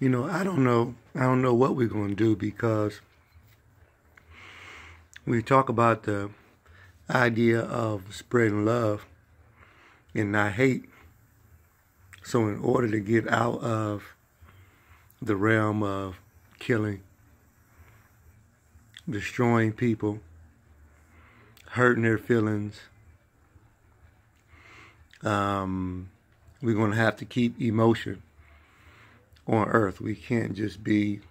I don't know what we're going to do because we talk about the idea of spreading love and not hate. So in order to get out of the realm of killing, destroying people, hurting their feelings, we're going to have to keep emotion on earth. We can't just be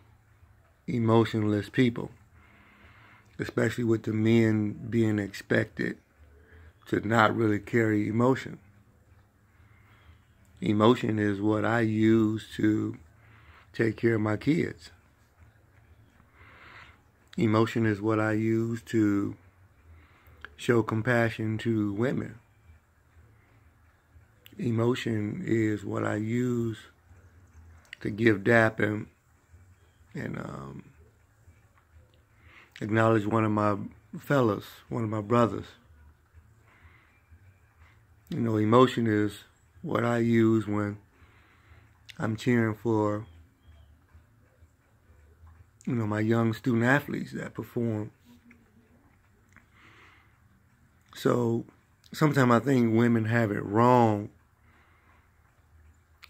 emotionless people, especially with the men being expected to not really carry emotion. Emotion is what I use to take care of my kids. Emotion is what I use to show compassion to women. Emotion is what I use to give dap and acknowledge one of my fellas, one of my brothers. Emotion is what I use when I'm cheering for, my young student athletes that perform. So sometimes I think women have it wrong.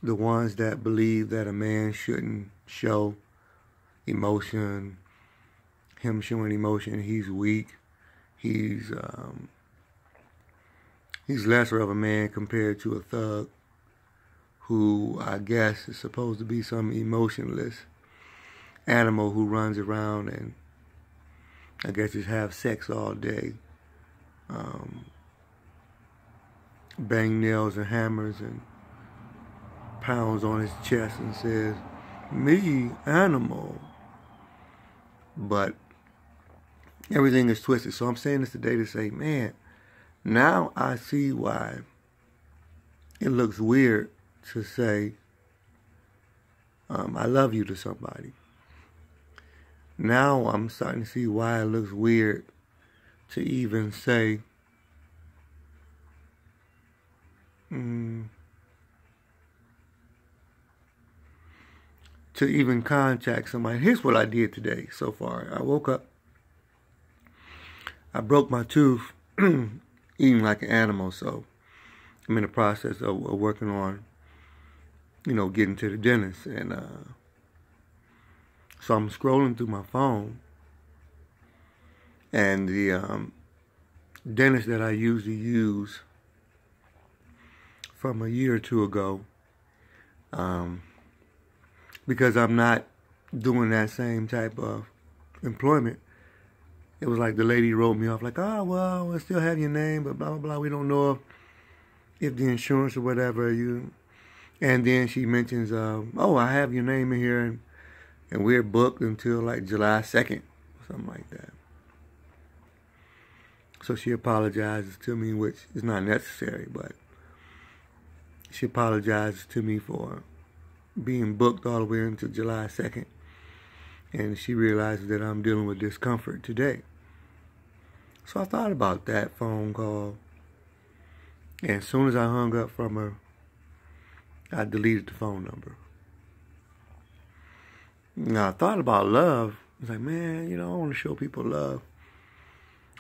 The ones that believe that a man shouldn't show emotion, him showing emotion, he's weak. He's lesser of a man compared to a thug who I guess is supposed to be some emotionless animal who runs around and I guess just have sex all day. Bang nails and hammers and pounds on his chest and says, "Me, animal." But everything is twisted. So I'm saying this today to say, man, now I see why it looks weird to say, I love you to somebody. Now I'm starting to see why it looks weird to even say, to even contact somebody. Here's what I did today so far. I woke up, I broke my tooth eating like an animal, so I'm in the process of working on, getting to the dentist. And so I'm scrolling through my phone, and the dentist that I usually use from a year or two ago, because I'm not doing that same type of employment, it was like the lady wrote me off like, "Oh, well, we still have your name, but blah, blah, blah. We don't know if the insurance or whatever you..." And then she mentions, "Oh, I have your name in here, and we're booked until like July 2nd, something like that." So she apologizes to me, which is not necessary, but she apologizes to me for being booked all the way until July 2nd. And she realizes that I'm dealing with discomfort today. So I thought about that phone call. And as soon as I hung up from her, I deleted the phone number. Now I thought about love. I was like, man, I want to show people love.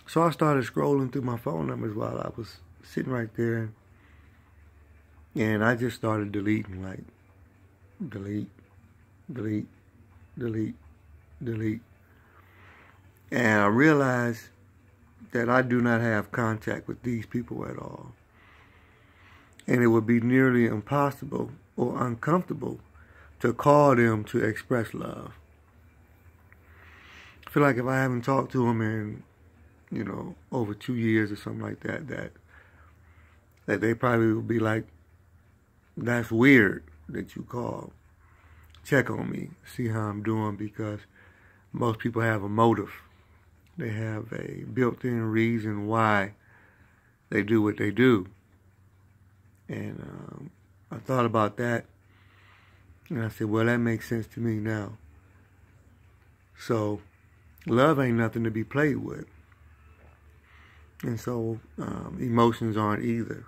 So I started scrolling through my phone numbers while I was sitting right there. And I just started deleting, like, delete, delete, delete, delete. And I realized that I do not have contact with these people at all. And it would be nearly impossible or uncomfortable to call them to express love. I feel like if I haven't talked to them in, over 2 years or something like that, that they probably would be like, "That's weird that you call. Check on me, see how I'm doing," because most people have a motive. They have a built-in reason why they do what they do. And I thought about that, and I said, well, that makes sense to me now. So love ain't nothing to be played with. And so emotions aren't either.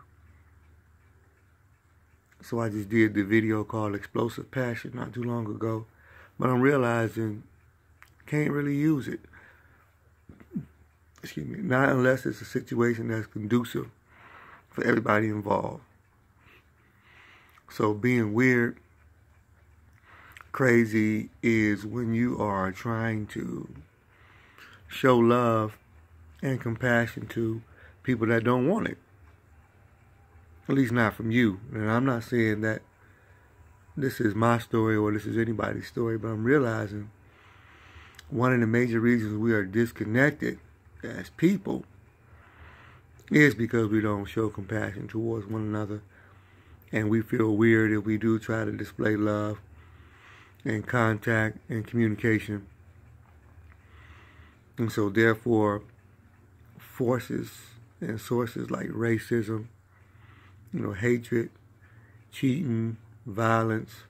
So I just did the video called Explosive Passion not too long ago. But I'm realizing can't really use it. Excuse me. Not unless it's a situation that's conducive for everybody involved. So being weird, crazy is when you are trying to show love and compassion to people that don't want it. At least not from you. And I'm not saying that this is my story or this is anybody's story, but I'm realizing one of the major reasons we are disconnected as people is because we don't show compassion towards one another. And we feel weird if we do try to display love and contact and communication. And so therefore, forces and sources like racism, hatred, cheating, violence,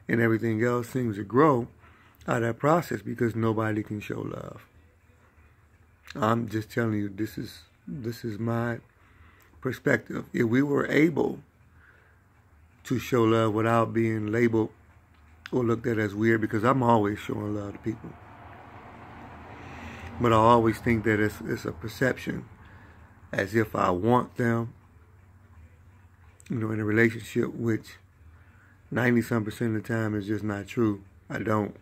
and everything else seems to grow out of that process because nobody can show love. I'm just telling you, this is my perspective. If we were able to show love without being labeled or looked at as weird, because I'm always showing love to people. But I always think that it's a perception, as if I want them, in a relationship, which 90-some% of the time is just not true. I don't.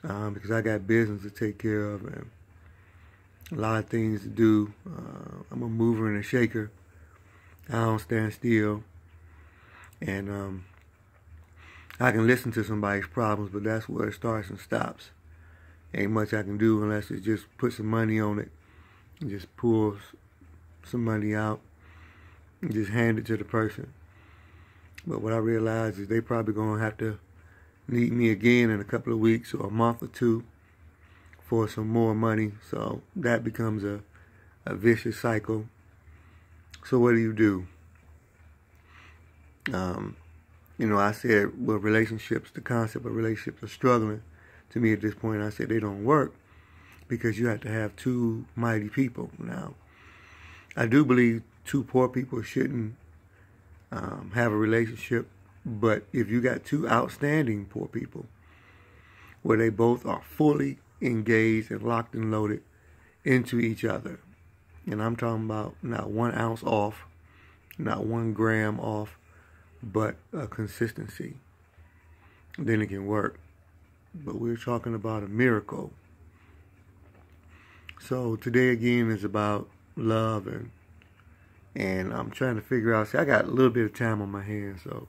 Because I got business to take care of and a lot of things to do. I'm a mover and a shaker. I don't stand still. And I can listen to somebody's problems, but that's where it starts and stops. Ain't much I can do unless it's just put some money on it and just pull some money out and just hand it to the person. But what I realize is they probably going to have to need me again in a couple of weeks or a month or two for some more money. So that becomes a vicious cycle. So what do? I said, well, relationships, the concept of relationships are struggling to me at this point. I said they don't work because you have to have two mighty people. Now, I do believe two poor people shouldn't have a relationship, but if you got two outstanding poor people where they both are fully engaged and locked and loaded into each other, and I'm talking about not 1 ounce off, not 1 gram off, but a consistency, then it can work. But we're talking about a miracle. So today again is about love, and I'm trying to figure out, see, I got a little bit of time on my hands, so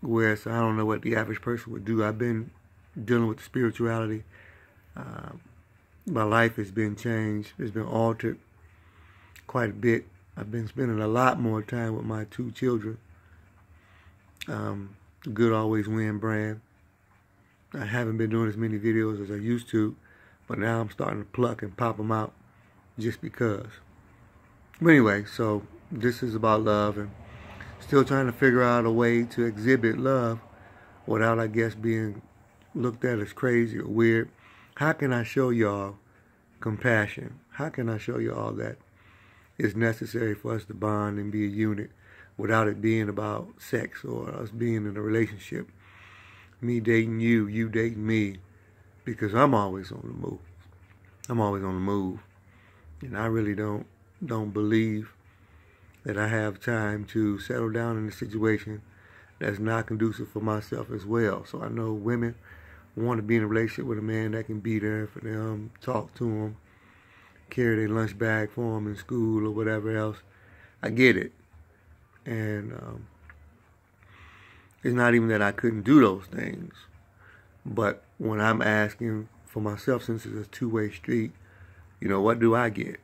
whereas I don't know what the average person would do. I've been dealing with spirituality. My life has been changed. It's been altered quite a bit. I've been spending a lot more time with my 2 children. Good always win brand. I haven't been doing as many videos as I used to, but now I'm starting to pluck and pop them out just because. But anyway, so this is about love, and still trying to figure out a way to exhibit love without, I guess, being looked at as crazy or weird. How can I show y'all compassion? How can I show y'all that it's necessary for us to bond and be a unit without it being about sex or us being in a relationship? Me dating you, you dating me, because I'm always on the move. I'm always on the move. And I really don't believe that I have time to settle down in a situation that's not conducive for myself as well. So I know women want to be in a relationship with a man that can be there for them, talk to them, carry their lunch bag for them in school or whatever else. I get it. And it's not even that I couldn't do those things. But when I'm asking for myself, since it's a two-way street, what do I get?